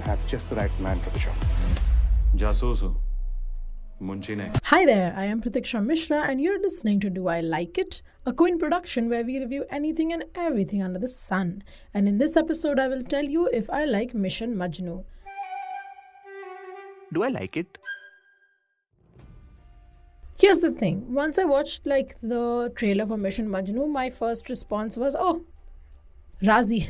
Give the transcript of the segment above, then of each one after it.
and have just the right man for the job. जासूस हो, मुंशी नहीं. Hi there, I am Pratikshya Mishra and you're listening to Do I Like It? A Quint production where we review anything and everything under the sun. And in this episode, I will tell you if I like Mission Majnu. Do I like it? Here's the thing. Once I watched the trailer for Mission Majnu, my first response was, oh, Raazi.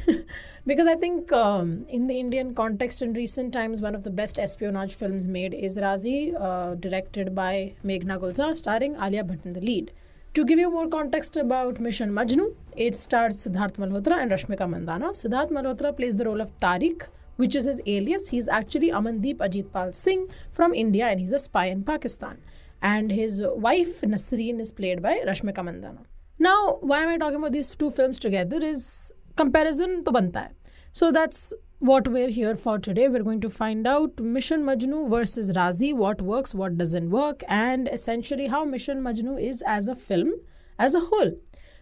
Because I think in the Indian context in recent times, one of the best espionage films made is Raazi, directed by Meghana Gulzar, starring Alia Bhatt in the lead. To give you more context about Mission Majnu, it stars Siddharth Malhotra and Rashmika Mandanna. Siddharth Malhotra plays the role of Tariq, which is his alias. He's actually Amandeep Ajitpal Singh from India and he's a spy in Pakistan. And his wife, Nasreen, is played by Rashmika Mandanna. Now, why am I talking about these two films together is comparison to banta hai. So that's what we're here for today. We're going to find out Mission Majnu versus Raazi, what works, what doesn't work, and essentially how Mission Majnu is as a film as a whole.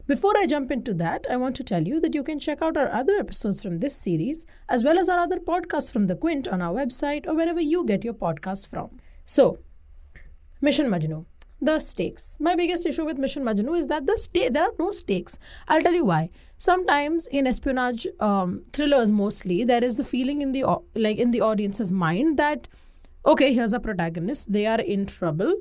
Before I jump into that, I want to tell you that you can check out our other episodes from this series as well as our other podcasts from the Quint on our website or wherever you get your podcasts from. So, Mission Majnu. The stakes. My biggest issue with Mission Majnu is that there are no stakes. I'll tell you why. Sometimes in espionage thrillers mostly, there is the feeling in the audience's mind that, okay, here's a protagonist, they are in trouble,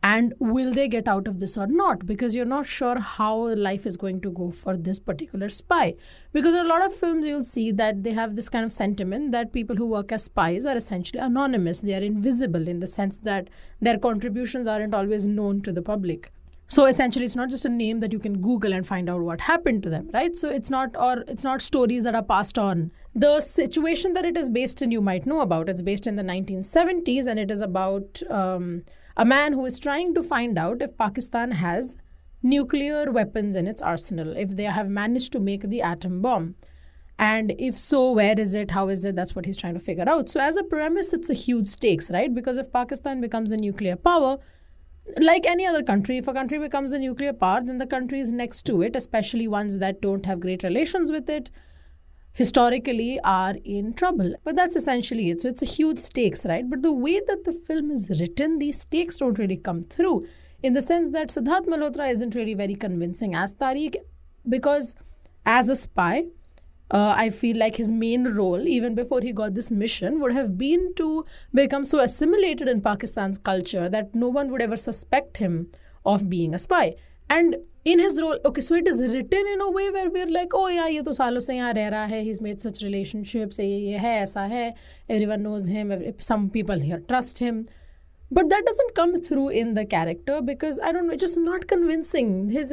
and will they get out of this or not? Because you're not sure how life is going to go for this particular spy. Because in a lot of films, you'll see that they have this kind of sentiment that people who work as spies are essentially anonymous. They are invisible in the sense that their contributions aren't always known to the public. So essentially, it's not just a name that you can Google and find out what happened to them, right? So it's not stories that are passed on. The situation that it is based in, you might know about. It's based in the 1970s, and it is about a man who is trying to find out if Pakistan has nuclear weapons in its arsenal, if they have managed to make the atom bomb. And if so, where is it? How is it? That's what he's trying to figure out. So as a premise, it's a huge stakes, right? Because if Pakistan becomes a nuclear power, like any other country, if a country becomes a nuclear power, then the countries next to it, especially ones that don't have great relations with it, historically are in trouble. But that's essentially it. So it's a huge stakes, right? But the way that the film is written, these stakes don't really come through in the sense that Siddharth Malhotra isn't really very convincing as Tariq, because as a spy, I feel like his main role, even before he got this mission, would have been to become so assimilated in Pakistan's culture that no one would ever suspect him of being a spy. And in his role, okay, so it is written in a way where we're like, oh yeah, ye to saalon se yahan reh raha hai, he's made such relationships, ye hai, aisa hai, everyone knows him, some people here trust him. But that doesn't come through in the character because, I don't know, it's just not convincing. His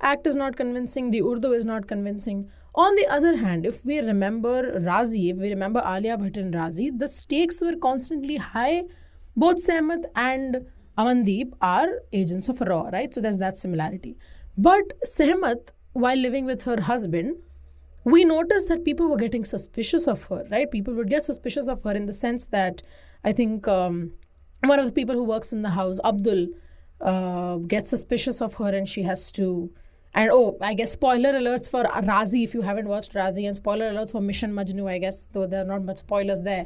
act is not convincing, the Urdu is not convincing. On the other hand, if we remember Raazi, if we remember Alia Bhatt in Raazi, the stakes were constantly high. Both Sehmat and Amandeep are agents of Raw, right? So there's that similarity. But Sehmat, while living with her husband, we noticed that people were getting suspicious of her, right? People would get suspicious of her in the sense that I think one of the people who works in the house, Abdul, gets suspicious of her and she has to... And I guess spoiler alerts for Raazi if you haven't watched Raazi, and spoiler alerts for Mission Majnu, I guess, though there are not much spoilers there.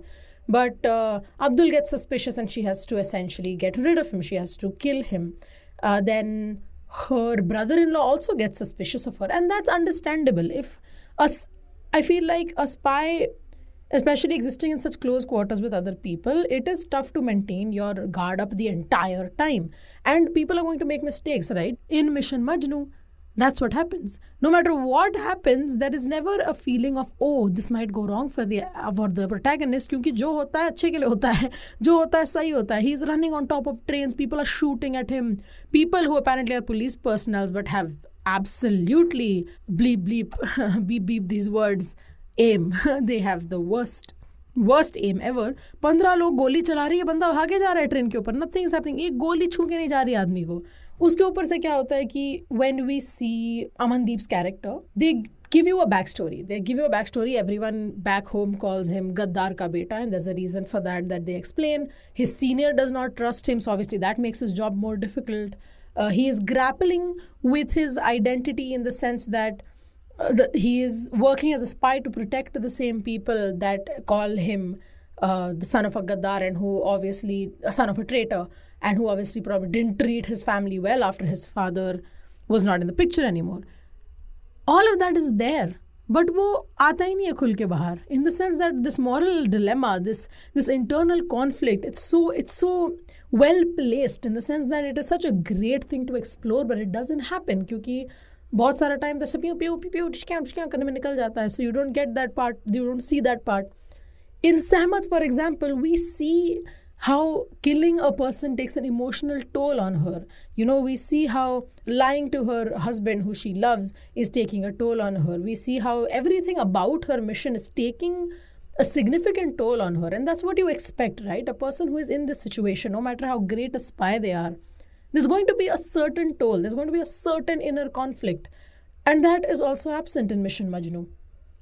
But Abdul gets suspicious and she has to essentially get rid of him. She has to kill him. Then her brother-in-law also gets suspicious of her. And that's understandable. I feel like a spy, especially existing in such close quarters with other people, it is tough to maintain your guard up the entire time. And people are going to make mistakes, right? In Mission Majnu, that's what happens. No matter what happens, there is never a feeling of, oh, this might go wrong for the protagonist, क्योंकि जो होता है अच्छे के लिए होता है, जो होता है सही होता है. He's running on top of trains, people are shooting at him. People who apparently are police personnel but have absolutely bleep beep these words, aim. They have the worst aim ever. 15 लोग गोली चला रही है, बंदा भागे जा रहा है ट्रेन के ऊपर. Nothing is happening. एक गोली छू के नहीं जा रही आदमी को. उसके ऊपर से क्या होता है कि when we see Amandeep's character, they give you a backstory. Everyone back home calls him Gaddar ka beta, and there's a reason for that they explain. His senior does not trust him, so obviously that makes his job more difficult. He is grappling with his identity in the sense that he is working as a spy to protect the same people that call him the son of a Gaddar and who obviously, a son of a traitor, and who obviously probably didn't treat his family well after his father was not in the picture anymore. All of that is there. But वो आता ही नहीं है खुल के बाहर, in the sense that this moral dilemma, this internal conflict, it's so well placed, in the sense that it is such a great thing to explore, but it doesn't happen क्योंकि बहुत सारा टाइम तो सब प्यू करने में निकल जाता है. So you don't get that part, you don't see that part. In Sehmat, for example, we see how killing a person takes an emotional toll on her. We see how lying to her husband, who she loves, is taking a toll on her. We see how everything about her mission is taking a significant toll on her. And that's what you expect, right? A person who is in this situation, no matter how great a spy they are, there's going to be a certain toll. There's going to be a certain inner conflict. And that is also absent in Mission Majnu.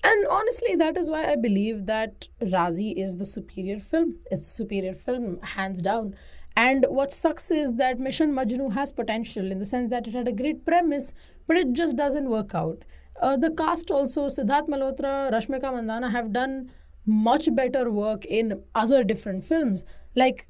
And honestly, that is why I believe that Raazi is the superior film. It's a superior film, hands down. And what sucks is that Mission Majnu has potential in the sense that it had a great premise, but it just doesn't work out. The cast also, Siddharth Malhotra, Rashmika, Mandanna, have done much better work in other different films. Like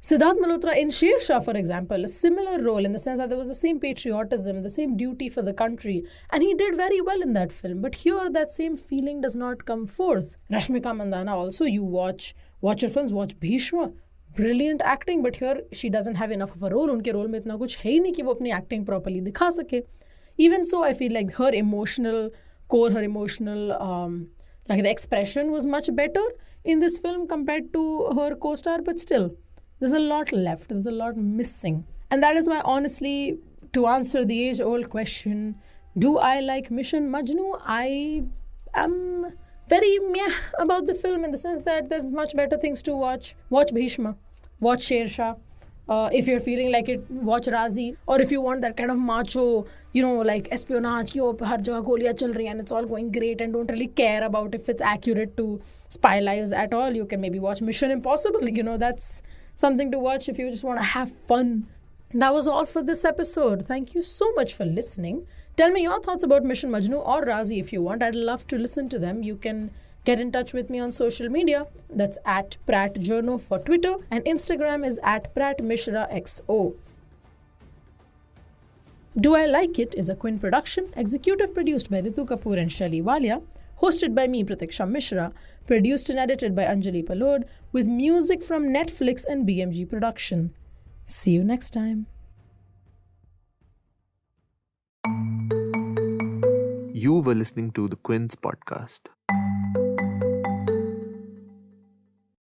Siddharth Malhotra in Sher Shah, for example, a similar role in the sense that there was the same patriotism, the same duty for the country, and he did very well in that film. But here, that same feeling does not come forth. Rashmika Mandanna also, you watch her films, watch Bhishma, brilliant acting, but here she doesn't have enough of a role. उनके role में इतना कुछ है ही नहीं कि वो अपनी acting properly दिखा सके. Even so, I feel like her emotional core, her emotional like the expression was much better in this film compared to her co-star, but still, there's a lot left. There's a lot missing. And that is why, honestly, to answer the age-old question, do I like Mission Majnu? I am very meh about the film in the sense that there's much better things to watch. Watch Bhishma. Watch Sher Shah. If you're feeling like it, watch Raazi. Or if you want that kind of macho, like espionage, ki har jagah goliyan chal rahi and it's all going great and don't really care about if it's accurate to spy lives at all, you can maybe watch Mission Impossible. That's something to watch if you just want to have fun. That was all for this episode. Thank you so much for listening. Tell me your thoughts about Mission Majnu or Raazi if you want. I'd love to listen to them. You can get in touch with me on social media. That's at PratJourno for Twitter, and Instagram is at PratMishraXO. Do I Like It is a Quint production, executive produced by Ritu Kapoor and Shelly Walia, hosted by me, Pratikshya Mishra, produced and edited by Anjali Palod, with music from Netflix and BMG Production. See you next time. You were listening to the Quint's podcast.